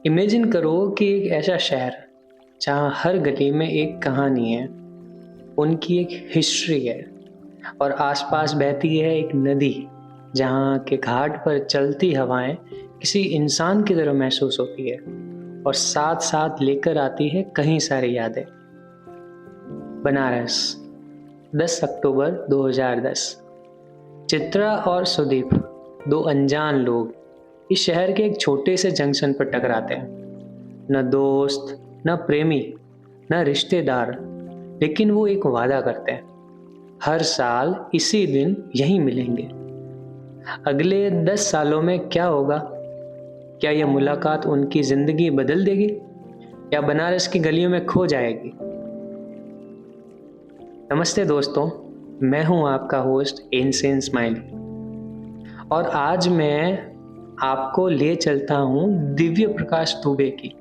Imagine करो कि एक ऐसा शहर जहाँ हर गली में एक कहानी है, उनकी एक हिस्ट्री है और आसपास बहती है एक नदी जहाँ के घाट पर चलती हवाएं किसी इंसान की तरह महसूस होती है और साथ साथ लेकर आती है कई सारी यादें। बनारस, 10 अक्टूबर 2010। चित्रा और सुदीप, दो अनजान लोग, इस शहर के एक छोटे से जंक्शन पर टकराते हैं। न दोस्त, न प्रेमी, न रिश्तेदार, लेकिन वो एक वादा करते हैं, हर साल इसी दिन यहीं मिलेंगे। अगले 10 सालों में क्या होगा? क्या यह मुलाकात उनकी जिंदगी बदल देगी या बनारस की गलियों में खो जाएगी? नमस्ते दोस्तों, मैं हूं आपका होस्ट इनसेन स्माइली और आज मैं आपको ले चलता हूं दिव्य प्रकाश दुबे की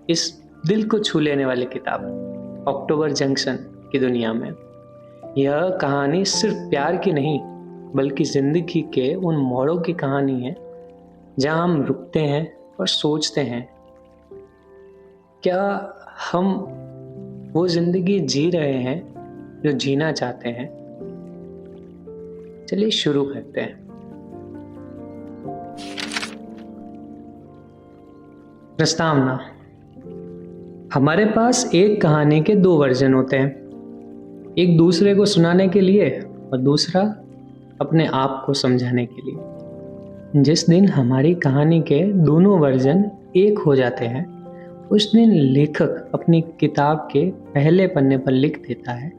इस दिल को छू लेने वाली किताब अक्टूबर जंक्शन की दुनिया में। यह कहानी सिर्फ प्यार की नहीं बल्कि जिंदगी के उन मोड़ों की कहानी है जहां हम रुकते हैं और सोचते हैं, क्या हम वो जिंदगी जी रहे हैं जो जीना चाहते हैं? चलिए शुरू करते हैं। प्रस्तावना। हमारे पास एक कहानी के दो वर्जन होते हैं, एक दूसरे को सुनाने के लिए और दूसरा अपने आप को समझाने के लिए। जिस दिन हमारी कहानी के दोनों वर्जन एक हो जाते हैं, उस दिन लेखक अपनी किताब के पहले पन्ने पर लिख देता है,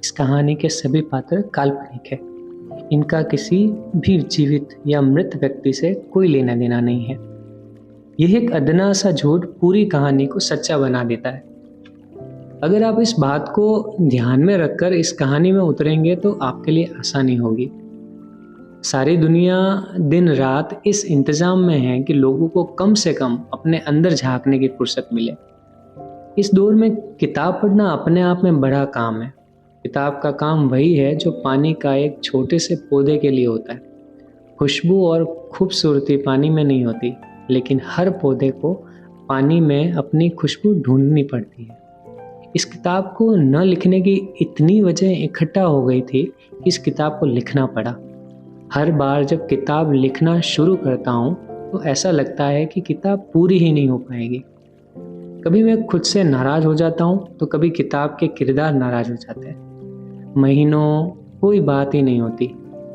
इस कहानी के सभी पात्र काल्पनिक हैं। इनका किसी भी जीवित या मृत व्यक्ति से कोई लेना देना नहीं है। यह एक अदना सा झूठ पूरी कहानी को सच्चा बना देता है। अगर आप इस बात को ध्यान में रखकर इस कहानी में उतरेंगे तो आपके लिए आसानी होगी। सारी दुनिया दिन रात इस इंतजाम में है कि लोगों को कम से कम अपने अंदर झांकने की फुर्सत मिले। इस दौर में किताब पढ़ना अपने आप में बड़ा काम है। किताब का काम वही है जो पानी का एक छोटे से पौधे के लिए होता है। खुशबू और खूबसूरती पानी में नहीं होती, लेकिन हर पौधे को पानी में अपनी खुशबू ढूंढनी पड़ती है। इस किताब को न लिखने की इतनी वजह इकट्ठा हो गई थी कि इस किताब को लिखना पड़ा। हर बार जब किताब लिखना शुरू करता हूँ तो ऐसा लगता है कि किताब पूरी ही नहीं हो पाएगी। कभी मैं खुद से नाराज हो जाता हूँ तो कभी किताब के किरदार नाराज हो जाते हैं। महीनों कोई बात ही नहीं होती,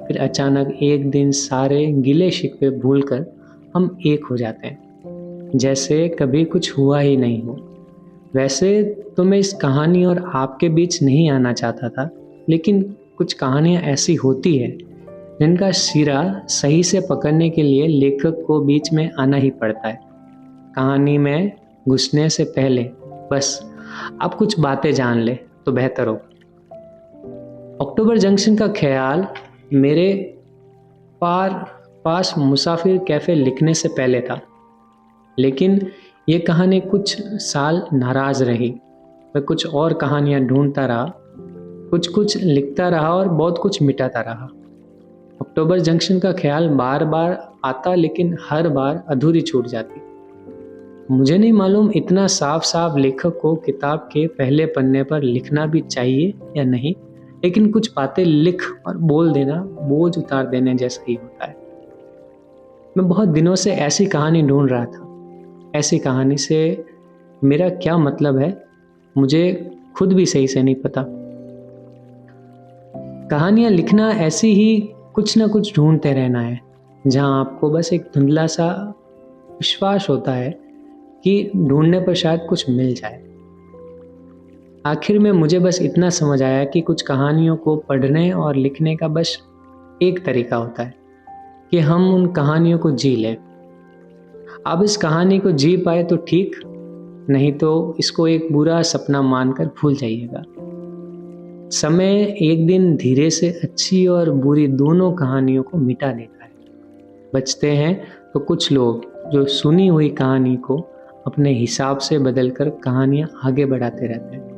फिर अचानक एक दिन सारे गिले शिकवे भूलकर हम एक हो जाते हैं, जैसे कभी कुछ हुआ ही नहीं हो। वैसे तो मैं इस कहानी और आपके बीच नहीं आना चाहता था, लेकिन कुछ कहानियाँ ऐसी होती है जिनका सिरा सही से पकड़ने के लिए लेखक को बीच में आना ही पड़ता है। कहानी में घुसने से पहले बस आप कुछ बातें जान ले तो बेहतर होगा। अक्टूबर जंक्शन का ख्याल मेरे पास मुसाफिर कैफ़े लिखने से पहले था, लेकिन ये कहानी कुछ साल नाराज रही। मैं कुछ और कहानियाँ ढूंढता रहा, कुछ लिखता रहा और बहुत कुछ मिटाता रहा। अक्टूबर जंक्शन का ख्याल बार बार आता, लेकिन हर बार अधूरी छूट जाती। मुझे नहीं मालूम इतना साफ साफ लेखक को किताब के पहले पन्ने पर लिखना भी चाहिए या नहीं, लेकिन कुछ बातें लिख और बोल देना बोझ उतार देने जैसा ही होता है। मैं बहुत दिनों से ऐसी कहानी ढूंढ रहा था। ऐसी कहानी से मेरा क्या मतलब है, मुझे खुद भी सही से नहीं पता। कहानियाँ लिखना ऐसी ही कुछ ना कुछ ढूंढते रहना है, जहाँ आपको बस एक धुंधला सा विश्वास होता है कि ढूंढने पर शायद कुछ मिल जाए। आखिर में मुझे बस इतना समझ आया कि कुछ कहानियों को पढ़ने और लिखने का बस एक तरीका होता है कि हम उन कहानियों को जी लें। आप इस कहानी को जी पाए तो ठीक, नहीं तो इसको एक बुरा सपना मानकर भूल जाइएगा। समय एक दिन धीरे से अच्छी और बुरी दोनों कहानियों को मिटा देता है। बचते हैं तो कुछ लोग जो सुनी हुई कहानी को अपने हिसाब से बदलकर कहानियाँ आगे बढ़ाते रहते हैं।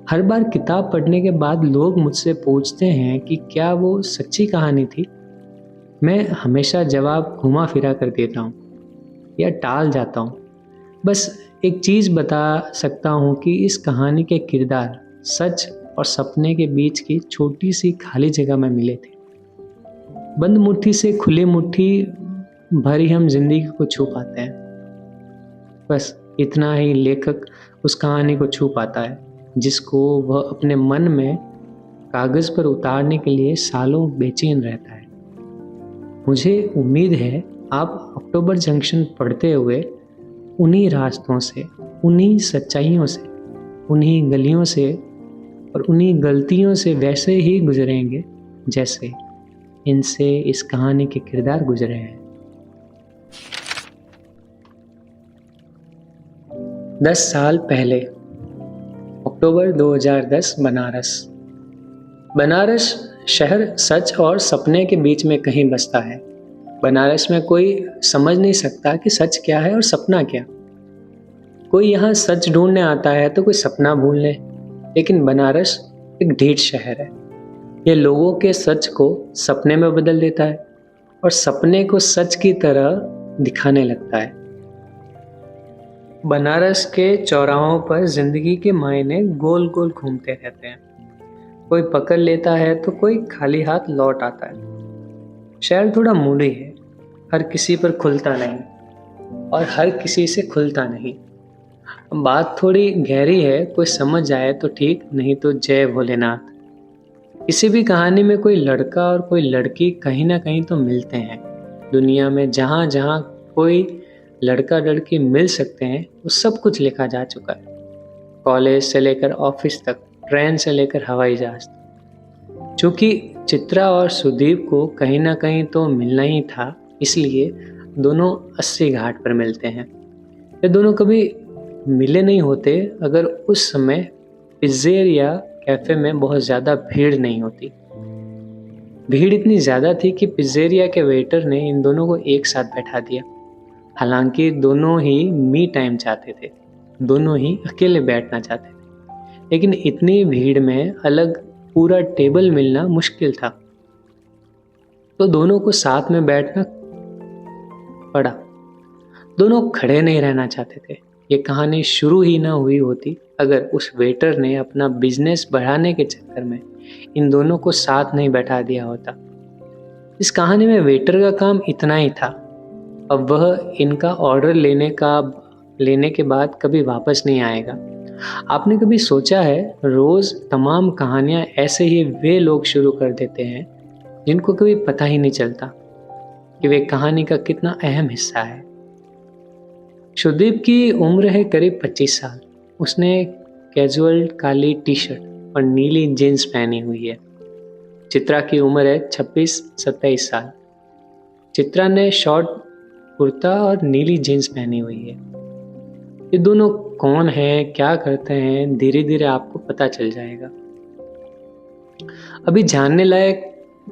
हर बार किताब पढ़ने के बाद लोग मुझसे पूछते हैं कि क्या वो सच्ची कहानी थी। मैं हमेशा जवाब घुमा फिरा कर देता हूँ या टाल जाता हूँ। बस एक चीज़ बता सकता हूँ कि इस कहानी के किरदार सच और सपने के बीच की छोटी सी खाली जगह में मिले थे। बंद मुट्ठी से खुली मुट्ठी भर ही हम जिंदगी को छू पाते हैं। बस इतना ही लेखक उस कहानी को छू पाता है जिसको वह अपने मन में कागज़ पर उतारने के लिए सालों बेचैन रहता है। मुझे उम्मीद है आप अक्टूबर जंक्शन पढ़ते हुए उन्हीं रास्तों से, उन्हीं सच्चाइयों से, उन्हीं गलियों से और उन्हीं गलतियों से वैसे ही गुजरेंगे जैसे इनसे इस कहानी के किरदार गुजरे हैं। 10 साल पहले, अक्टूबर 2010, बनारस। बनारस शहर सच और सपने के बीच में कहीं बसता है। बनारस में कोई समझ नहीं सकता कि सच क्या है और सपना क्या। कोई यहाँ सच ढूंढने आता है तो कोई सपना भूल ले। लेकिन बनारस एक ढीठ शहर है। ये लोगों के सच को सपने में बदल देता है और सपने को सच की तरह दिखाने लगता है। बनारस के चौराहों पर जिंदगी के मायने गोल गोल घूमते रहते हैं। कोई पकड़ लेता है तो कोई खाली हाथ लौट आता है। शहर थोड़ा मूडी है, हर किसी पर खुलता नहीं और हर किसी से खुलता नहीं। बात थोड़ी गहरी है, कोई समझ आए तो ठीक, नहीं तो जय भोलेनाथ। किसी भी कहानी में कोई लड़का और कोई लड़की कहीं ना कहीं तो मिलते हैं। दुनिया में जहाँ जहाँ कोई लड़का लड़की मिल सकते हैं वो सब कुछ लिखा जा चुका है। कॉलेज से लेकर ऑफिस तक, ट्रेन से लेकर हवाई जहाज तक। चूंकि चित्रा और सुदीप को कहीं ना कहीं तो मिलना ही था, इसलिए दोनों 80 घाट पर मिलते हैं। ये दोनों कभी मिले नहीं होते अगर उस समय पिज्जेरिया कैफे में बहुत ज़्यादा भीड़ नहीं होती। भीड़ इतनी ज़्यादा थी कि पिज्जेरिया के वेटर ने इन दोनों को एक साथ बैठा दिया। हालांकि दोनों ही मी टाइम चाहते थे, दोनों ही अकेले बैठना चाहते थे, लेकिन इतनी भीड़ में अलग पूरा टेबल मिलना मुश्किल था, तो दोनों को साथ में बैठना पड़ा। दोनों खड़े नहीं रहना चाहते थे। ये कहानी शुरू ही ना हुई होती अगर उस वेटर ने अपना बिजनेस बढ़ाने के चक्कर में इन दोनों को साथ नहीं बैठा दिया होता। इस कहानी में वेटर का काम इतना ही था। अब वह इनका ऑर्डर लेने के बाद कभी वापस नहीं आएगा। आपने कभी सोचा है, रोज तमाम कहानियां ऐसे ही वे लोग शुरू कर देते हैं जिनको कभी पता ही नहीं चलता कि वे कहानी का कितना अहम हिस्सा है। सुदीप की उम्र है करीब 25 साल। उसने कैजुअल काली टी शर्ट और नीली जीन्स पहनी हुई है। चित्रा की उम्र है 26-27 साल। चित्रा ने शॉर्ट कुर्ता और नीली जीन्स पहनी हुई है। ये दोनों कौन हैं, क्या करते हैं, धीरे धीरे आपको पता चल जाएगा। अभी जानने लायक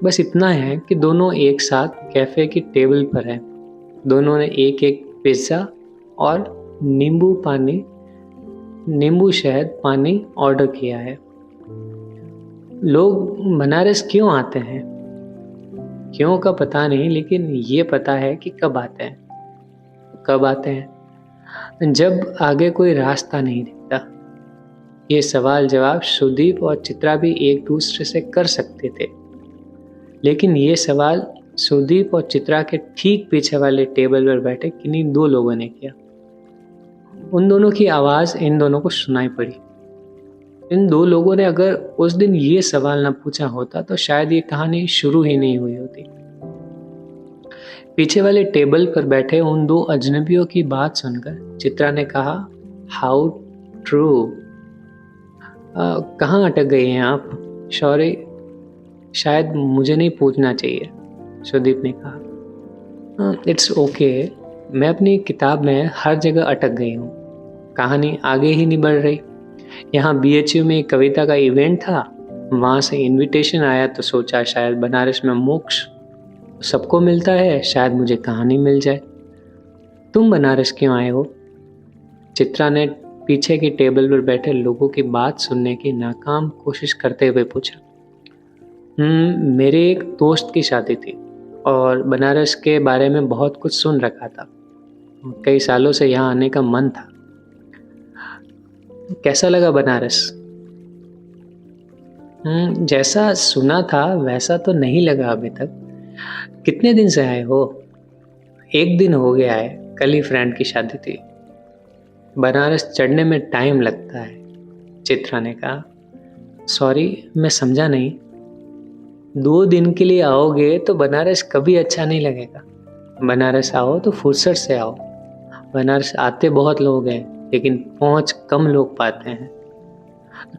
बस इतना है कि दोनों एक साथ कैफे की टेबल पर हैं। दोनों ने एक एक पिज्ज़ा और नींबू शहद पानी ऑर्डर किया है। लोग बनारस क्यों आते हैं, क्यों का पता नहीं, लेकिन ये पता है कि कब आते हैं, जब आगे कोई रास्ता नहीं दिखता। ये सवाल जवाब सुदीप और चित्रा भी एक दूसरे से कर सकते थे, लेकिन ये सवाल सुदीप और चित्रा के ठीक पीछे वाले टेबल पर बैठे किन्हीं दो लोगों ने किया। उन दोनों की आवाज़ इन दोनों को सुनाई पड़ी। इन दो लोगों ने अगर उस दिन ये सवाल ना पूछा होता तो शायद ये कहानी शुरू ही नहीं हुई होती। पीछे वाले टेबल पर बैठे उन दो अजनबियों की बात सुनकर चित्रा ने कहा, हाउ ट्रू। कहाँ अटक गए हैं आप? सॉरी, शायद मुझे नहीं पूछना चाहिए, सुदीप ने कहा। इट्स ओके, मैं अपनी किताब में हर जगह अटक गई हूँ, कहानी आगे ही नहीं बढ़ रही। यहाँ BHU में एक कविता का इवेंट था, वहाँ से इनविटेशन आया तो सोचा शायद बनारस में मोक्ष सबको मिलता है, शायद मुझे कहानी मिल जाए। तुम बनारस क्यों आए हो? चित्रा ने पीछे की टेबल पर बैठे लोगों की बात सुनने की नाकाम कोशिश करते हुए पूछा। मेरे एक दोस्त की शादी थी और बनारस के बारे में बहुत कुछ सुन रखा था। कई सालों से यहाँ आने का मन था। कैसा लगा बनारस? जैसा सुना था वैसा तो नहीं लगा अभी तक। कितने दिन से आए हो? 1 दिन हो गया है, कल ही फ्रेंड की शादी थी। बनारस चढ़ने में टाइम लगता है, चित्रा ने कहा। सॉरी, मैं समझा नहीं। 2 दिन के लिए आओगे तो बनारस कभी अच्छा नहीं लगेगा। बनारस आओ तो फुर्सत से आओ। बनारस आते बहुत लोग हैं, लेकिन पहुंच कम लोग पाते हैं।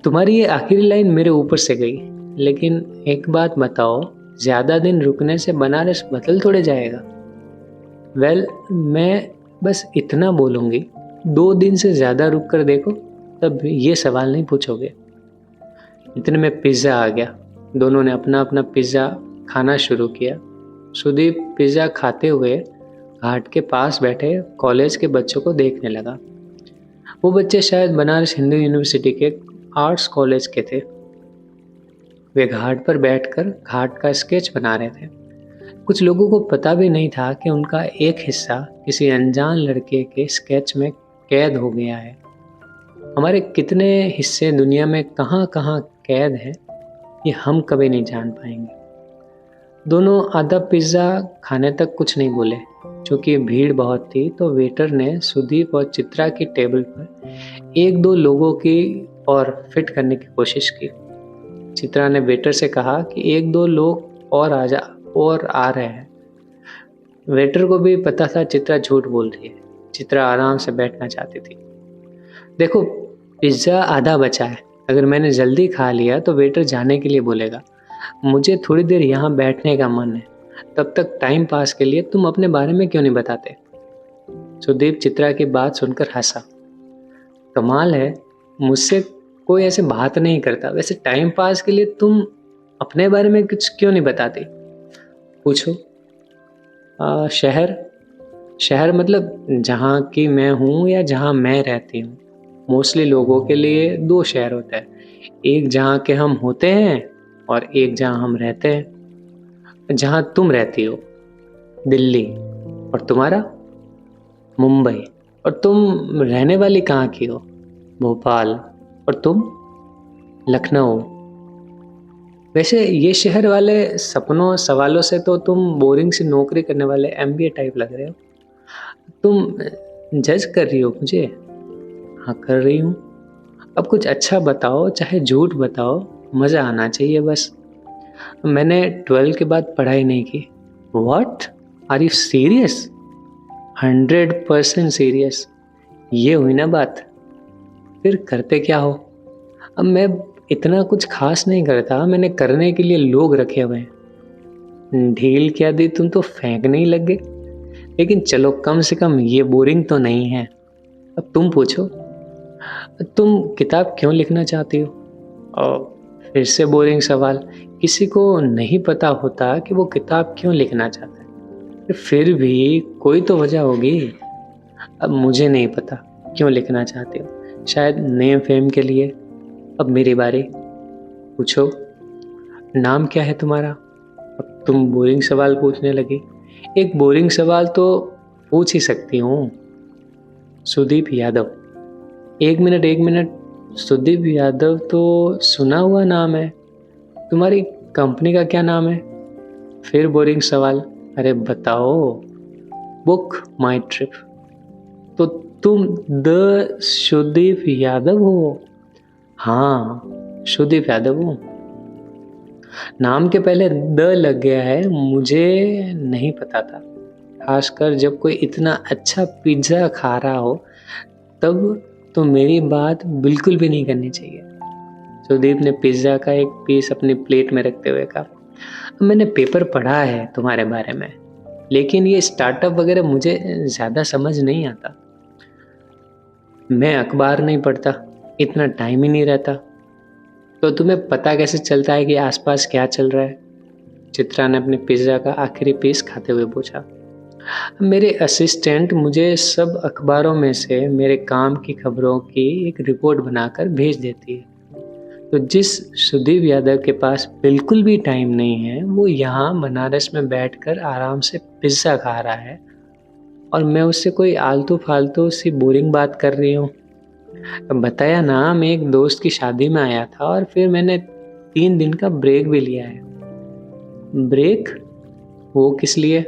तुम्हारी ये आखिरी लाइन मेरे ऊपर से गई, लेकिन एक बात बताओ, ज्यादा दिन रुकने से बनारस बदल थोड़े जाएगा? मैं बस इतना बोलूंगी, 2 दिन से ज्यादा रुक कर देखो, तब ये सवाल नहीं पूछोगे। इतने में पिज्ज़ा आ गया। दोनों ने अपना अपना पिज्ज़ा खाना शुरू किया। सुदीप पिज्ज़ा खाते हुए घाट के पास बैठे कॉलेज के बच्चों को देखने लगा। वो बच्चे शायद बनारस हिंदू यूनिवर्सिटी के आर्ट्स कॉलेज के थे। वे घाट पर बैठकर घाट का स्केच बना रहे थे। कुछ लोगों को पता भी नहीं था कि उनका एक हिस्सा किसी अनजान लड़के के स्केच में कैद हो गया है। हमारे कितने हिस्से दुनिया में कहाँ कहाँ कैद हैं, ये हम कभी नहीं जान पाएंगे। दोनों आधा पिज्ज़ा खाने तक कुछ नहीं बोले। चूँकि भीड़ बहुत थी तो वेटर ने सुदीप और चित्रा की टेबल पर 1-2 लोगों की और फिट करने की कोशिश की। चित्रा ने वेटर से कहा कि 1-2 लोग और आ रहे हैं। वेटर को भी पता था चित्रा झूठ बोल रही है। चित्रा आराम से बैठना चाहती थी। देखो, पिज्ज़ा आधा बचा है। अगर मैंने जल्दी खा लिया तो वेटर जाने के लिए बोलेगा। मुझे थोड़ी देर यहाँ बैठने का मन है। तब तक टाइम पास के लिए तुम अपने बारे में क्यों नहीं बताते? सुदीप चित्रा की बात सुनकर हंसा। कमाल है, मुझसे कोई ऐसे बात नहीं करता। वैसे टाइम पास के लिए तुम अपने बारे में कुछ क्यों नहीं बताते? पूछो। शहर मतलब जहाँ की मैं हूँ या जहाँ मैं रहती हूँ। मोस्टली लोगों के लिए 2 शहर होता है, एक जहाँ के हम होते हैं और एक जहाँ हम रहते हैं। जहाँ तुम रहती हो दिल्ली, और तुम्हारा मुंबई। और तुम रहने वाली कहाँ की हो? भोपाल। और तुम लखनऊ। वैसे ये शहर वाले सपनों सवालों से तो तुम बोरिंग सी नौकरी करने वाले MBA टाइप लग रहे हो। तुम जज कर रही हो मुझे? हाँ, कर रही हूँ। अब कुछ अच्छा बताओ, चाहे झूठ बताओ, मज़ा आना चाहिए बस। मैंने 12 के बाद पढ़ाई नहीं की। What? Are you serious? 100% serious. ये हुई ना बात। फिर करते क्या हो? अब मैं इतना कुछ खास नहीं करता। मैंने करने के लिए लोग रखे हुए हैं। ढील क्या दी, तुम तो फेंकने ही लग गए। लेकिन चलो, कम से कम ये बोरिंग तो नहीं है। अब तुम पूछो, तुम किताब क्यों लिखना चाहती हो? और फिर से बोरिंग सवाल। किसी को नहीं पता होता कि वो किताब क्यों लिखना चाहता है। फिर भी कोई तो वजह होगी। अब मुझे नहीं पता क्यों लिखना चाहती हो। शायद नेम फेम के लिए। अब मेरी बारी। पूछो, नाम क्या है तुम्हारा? अब तुम बोरिंग सवाल पूछने लगी। एक बोरिंग सवाल तो पूछ ही सकती हूँ। सुदीप यादव। एक मिनट, सुदीप यादव तो सुना हुआ नाम है। तुम्हारी कंपनी का क्या नाम है? फिर बोरिंग सवाल। अरे बताओ। बुक माई ट्रिप। तो तुम द सुदीप यादव हो? हाँ, सुदीप यादव हूँ। नाम के पहले द लग गया है, मुझे नहीं पता था। खासकर जब कोई इतना अच्छा पिज्ज़ा खा रहा हो तब तो मेरी बात बिल्कुल भी नहीं करनी चाहिए। सुदीप ने पिज्ज़ा का एक पीस अपनी प्लेट में रखते हुए कहा, मैंने पेपर पढ़ा है तुम्हारे बारे में, लेकिन ये स्टार्टअप वगैरह मुझे ज़्यादा समझ नहीं आता। मैं अखबार नहीं पढ़ता, इतना टाइम ही नहीं रहता। तो तुम्हें पता कैसे चलता है कि आसपास क्या चल रहा है? चित्रा ने अपने पिज्ज़ा का आखिरी पीस खाते हुए पूछा। मेरे असिस्टेंट मुझे सब अखबारों में से मेरे काम की खबरों की एक रिपोर्ट बनाकर भेज देती है। तो जिस सुदीप यादव के पास बिल्कुल भी टाइम नहीं है, वो यहाँ बनारस में बैठकर आराम से पिज्ज़ा खा रहा है। और मैं उससे कोई आलतू फालतू सी बोरिंग बात कर रही हूँ। बताया ना, मैं एक दोस्त की शादी में आया था और फिर मैंने 3 दिन का ब्रेक भी लिया है। ब्रेक? वो किस लिए?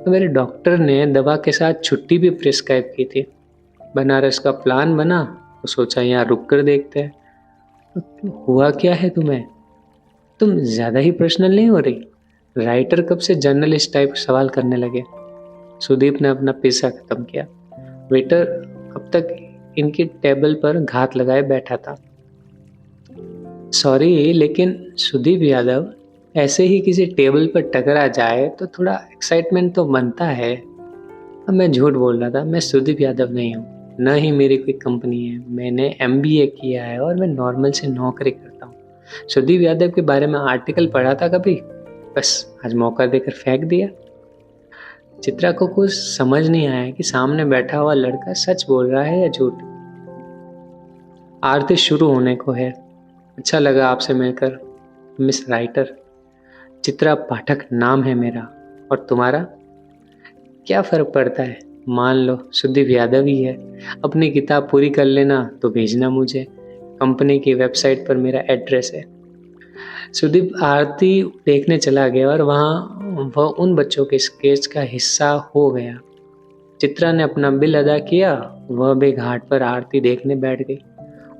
मेरे डॉक्टर ने दवा के साथ छुट्टी भी प्रिस्क्राइब की थी। बनारस का प्लान बना तो सोचा यहाँ रुक कर देखते हैं। तो हुआ क्या है तुम्हें? तुम ज़्यादा ही पर्सनल नहीं हो रही? राइटर कब से जर्नलिस्ट टाइप सवाल करने लगे? सुदीप ने अपना पिज़्ज़ा खत्म किया। वेटर अब तक इनकी टेबल पर घात लगाए बैठा था। सॉरी, लेकिन सुदीप यादव, ऐसे ही किसी टेबल पर टकरा जाए तो थोड़ा एक्साइटमेंट तो बनता है। अब मैं झूठ बोल रहा था, मैं सुदीप यादव नहीं हूँ, न ही मेरी कोई कंपनी है। मैंने MBA किया है और मैं नॉर्मल से नौकरी करता हूँ। सुदीप यादव के बारे में आर्टिकल पढ़ा था कभी, बस आज मौका देकर फेंक दिया। चित्रा को कुछ समझ नहीं आया कि सामने बैठा हुआ लड़का सच बोल रहा है या झूठ। आरती शुरू होने को है। अच्छा लगा आपसे मिलकर, मिस राइटर। चित्रा पाठक नाम है मेरा, और तुम्हारा? क्या फ़र्क पड़ता है, मान लो सुदीप यादव ही है। अपनी किताब पूरी कर लेना तो भेजना मुझे। कंपनी की वेबसाइट पर मेरा एड्रेस है। सुदीप आरती देखने चला गया और वहाँ वह उन बच्चों के स्केच का हिस्सा हो गया। चित्रा ने अपना बिल अदा किया, वह भी घाट पर आरती देखने बैठ गई।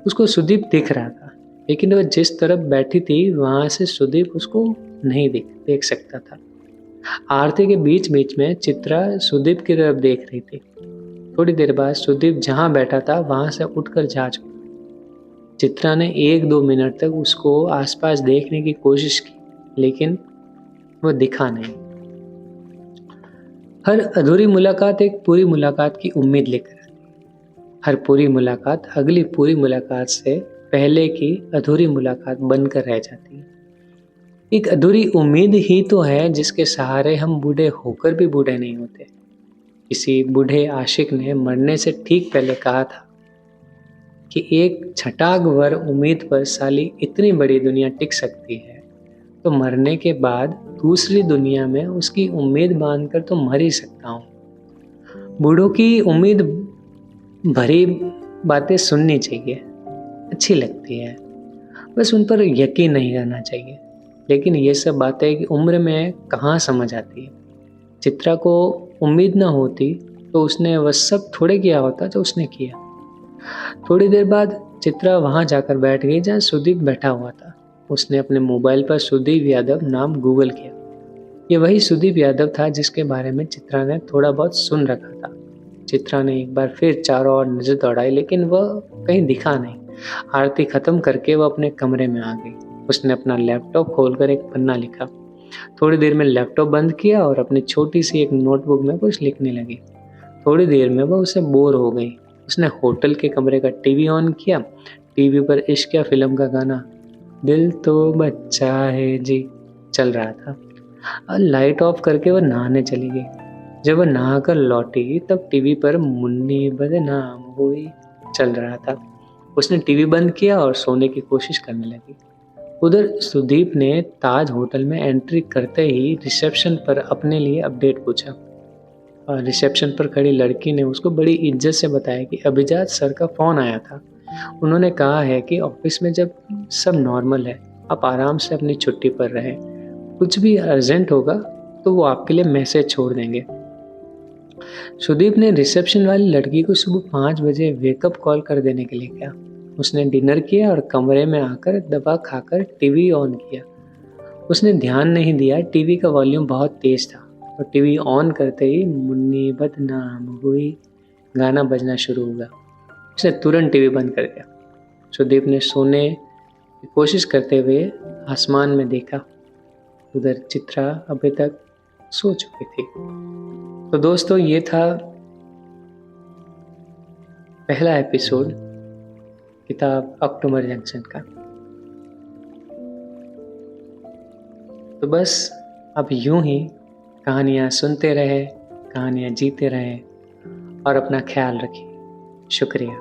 उसको सुदीप दिख रहा था, लेकिन वह जिस तरफ बैठी थी वहाँ से सुदीप उसको नहीं देख सकता था। आरती के बीच बीच में चित्रा सुदीप की तरफ देख रही थी। थोड़ी देर बाद सुदीप जहाँ बैठा था वहां से उठकर जा चुका। चित्रा ने 1-2 मिनट तक उसको आसपास देखने की कोशिश की, लेकिन वह दिखा नहीं। हर अधूरी मुलाकात एक पूरी मुलाकात की उम्मीद लेकर आती है। हर पूरी मुलाकात अगली पूरी मुलाकात से पहले की अधूरी मुलाकात बनकर रह जाती है। एक अधूरी उम्मीद ही तो है जिसके सहारे हम बूढ़े होकर भी बूढ़े नहीं होते। किसी बूढ़े आशिक ने मरने से ठीक पहले कहा था कि एक छटाक भर उम्मीद पर साली इतनी बड़ी दुनिया टिक सकती है, तो मरने के बाद दूसरी दुनिया में उसकी उम्मीद बांधकर तो मर ही सकता हूँ। बूढ़ों की उम्मीद भरी बातें सुननी चाहिए, अच्छी लगती है, बस उन पर यकीन नहीं करना चाहिए। लेकिन ये सब बातें कि उम्र में कहाँ समझ आती है। चित्रा को उम्मीद ना होती तो उसने वह सब थोड़े किया होता जो उसने किया। थोड़ी देर बाद चित्रा वहां जाकर बैठ गई जहाँ सुदीप बैठा हुआ था। उसने अपने मोबाइल पर सुदीप यादव नाम गूगल किया। ये वही सुदीप यादव था जिसके बारे में चित्रा ने थोड़ा बहुत सुन रखा था। चित्रा ने एक बार फिर चारों ओर नजर दौड़ाई, लेकिन वह कहीं दिखा नहीं। आरती खत्म करके वह अपने कमरे में आ गई। उसने अपना लैपटॉप खोलकर एक पन्ना लिखा। थोड़ी देर में लैपटॉप बंद किया और अपनी छोटी सी एक नोटबुक में कुछ लिखने लगी। थोड़ी देर में वह उसे बोर हो गई। उसने होटल के कमरे का टीवी ऑन किया। टीवी पर इश्क फिल्म का गाना दिल तो बच्चा है जी चल रहा था और लाइट ऑफ करके वह नहाने चली गई। जब वह नहाकर लौटी तब टीवी पर मुन्नी बदनाम हुई चल रहा था। उसने टीवी बंद किया और सोने की कोशिश करने लगी। उधर सुदीप ने ताज होटल में एंट्री करते ही रिसेप्शन पर अपने लिए अपडेट पूछा। और रिसेप्शन पर खड़ी लड़की ने उसको बड़ी इज्जत से बताया कि अभिजात सर का फ़ोन आया था। उन्होंने कहा है कि ऑफिस में जब सब नॉर्मल है आप आराम से अपनी छुट्टी पर रहें। कुछ भी अर्जेंट होगा तो वो आपके लिए मैसेज छोड़ देंगे। सुदीप ने रिसेप्शन वाली लड़की को सुबह 5 बजे वेकअप कॉल कर देने के लिए कहा। उसने डिनर किया और कमरे में आकर दवा खाकर टीवी ऑन किया। उसने ध्यान नहीं दिया टीवी का वॉल्यूम बहुत तेज था और टीवी ऑन करते ही मुन्नी बदनाम हुई गाना बजना शुरू हुआ। उसने तुरंत टीवी बंद कर दिया। सुदीप ने सोने की कोशिश करते हुए आसमान में देखा। उधर चित्रा अभी तक सो चुकी थी। तो दोस्तों, ये था पहला एपिसोड किताब अक्टूबर जंक्शन का। तो बस अब यूं ही कहानियाँ सुनते रहे, कहानियाँ जीते रहे और अपना ख्याल रखिए। शुक्रिया।